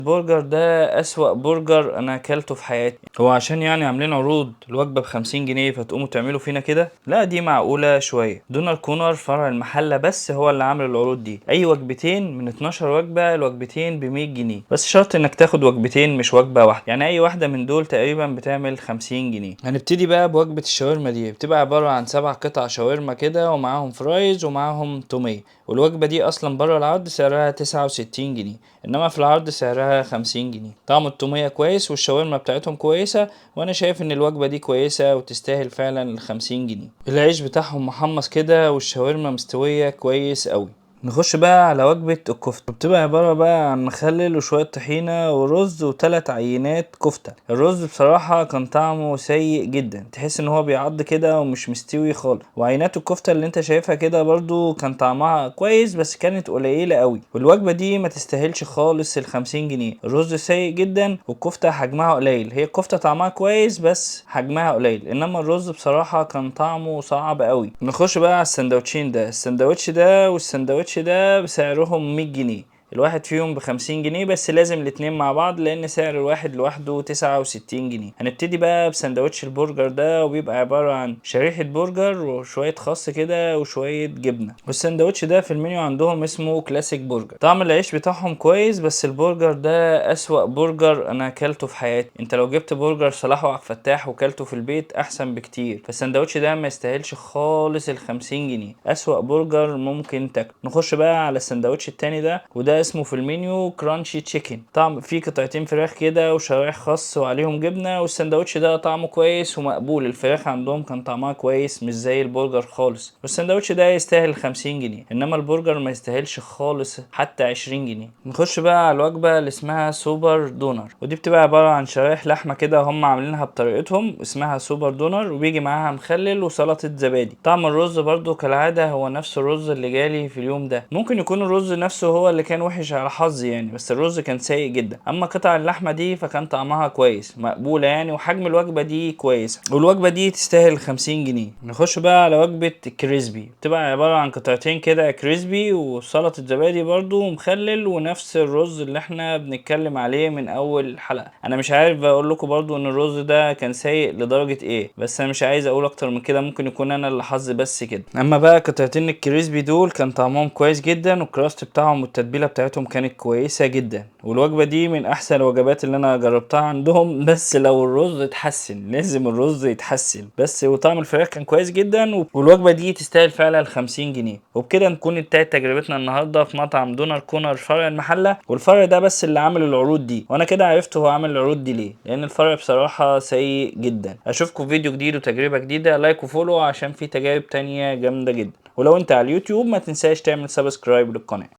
البرجر ده أسوأ برجر أنا أكلته في حياتي. هو عشان يعني عاملين عروض الوجبة ب50 جنيه فتقوموا تعملوا فينا كده؟ لا دي معقولة شوية. دونر كونر فرع المحلة بس هو اللي عامل العروض دي. أي وجبتين من 12 وجبة، الوجبتين ب100 جنيه، بس شرط إنك تاخد وجبتين مش وجبة واحدة. يعني أي واحدة من دول تقريبا بتعمل 50 جنيه. هنبتدي بقى بوجبة الشاورما دي، بتبقى عبارة عن 7 قطع شاورما كده ومعاهم فرايز ومعاهم تومية. والوجبة دي أصلا بره العرض سعرها 69 جنيه، انما في العرض سعرها 50 جنيه. طعم التومية كويس والشاورما بتاعتهم كويسة، وانا شايف ان الوجبة دي كويسة وتستاهل فعلا ال50 جنيه. العيش بتاعهم محمص كده والشاورما مستوية كويس قوي. نخش بقى على وجبة الكفتة، بتبقى عبارة بقى عن مخلل وشوية طحينة ورز وثلاث عينات كفتة. الرز بصراحة كان طعمه سيء جدا، تحس ان هو بيعض كده ومش مستوي خالص. وعينات الكفتة اللي انت شايفها كده برضو كان طعمها كويس بس كانت قليلة قوي. والوجبة دي ما تستاهلش خالص ال50 جنيه. الرز سيء جدا والكفتة حجمها قليل. هي الكفتة طعمها كويس بس حجمها قليل، انما الرز بصراحة كان طعمه صعب قوي. نخش بقى على السندوتشين ده. السندوتش ده والسندوتش ده بسعرهم 100 جنيه. الواحد فيهم ب50 جنيه، بس لازم الاتنين مع بعض لان سعر الواحد لوحده 69 جنيه. هنبتدي بقى بسندوتش البرجر ده، وبيبقى عبارة عن شريحة برجر وشوية خس كده وشوية جبنة. والسندوتش ده في المنيو عندهم اسمه كلاسيك برجر. طعم العيش بتاعهم كويس، بس البرجر ده اسوأ برجر انا اكلته في حياتي. انت لو جبت برجر صلاح وعبد الفتاح وكلته في البيت احسن بكتير. فالسندوتش ده ما يستاهلش خالص ال50 جنيه. اسوأ برجر ممكن تاكله. نخش بقى على السندوتش التاني ده، وده اسمه في المنيو كرانشي تشيكن. طعم فيه قطعتين فراخ كده وشرايح خس وعليهم جبنه. والسندوتش ده طعمه كويس ومقبول. الفراخ عندهم كان طعمها كويس مش زي البرجر خالص. والسندوتش ده يستاهل 50 جنيه، انما البرجر ما يستاهلش خالص حتى 20 جنيه. نخش بقى على الوجبه اللي اسمها سوبر دونر، ودي بتبقى عباره عن شرايح لحمه كده هم عاملينها بطريقتهم، اسمها سوبر دونر، وبيجي معاها مخلل وسلطه زبادي. طعم الرز برضو كالعاده هو نفس الرز اللي جالي في اليوم ده. ممكن يكون الرز نفسه هو اللي كان وحش على حظي يعني، بس الرز كان سيء جدا. اما قطع اللحمه دي فكان طعمها كويس مقبوله يعني، وحجم الوجبه دي كويسه، والوجبه دي تستاهل 50 جنيه. نخش بقى على وجبه الكريسبي، بتبقى عباره عن قطعتين كده كريسبي وسلطه زبادي برضو ومخلل ونفس الرز اللي احنا بنتكلم عليه من اول حلقه. انا مش عارف اقول لكم برضو ان الرز ده كان سيء لدرجه ايه، بس انا مش عايز اقول اكتر من كده، ممكن يكون انا اللي حظي بس كده. اما بقى قطعتين الكريسبي دول كان طعمهم كويس جدا، والكراست بتاعهم والتتبيله بتاعتهم كانت كويسه جدا. والوجبه دي من احسن الوجبات اللي انا جربتها عندهم، بس لو الرز اتحسن، لازم الرز يتحسن بس. وطعم الفراخ كان كويس جدا، والوجبه دي تستاهل فعلا 50 جنيه. وبكده نكون انتهت تجربتنا النهارده في مطعم دونر كونر فرع المحله. والفرع ده بس اللي عامل العروض دي، وانا كده عرفت هو عامل العروض دي ليه، لان الفرع بصراحه سيء جدا. اشوفكم في فيديو جديد وتجربه جديده. لايك وفولو عشان في تجارب تانية جامده جدا. ولو انت على اليوتيوب ما تنساش تعمل سبسكرايب للقناه.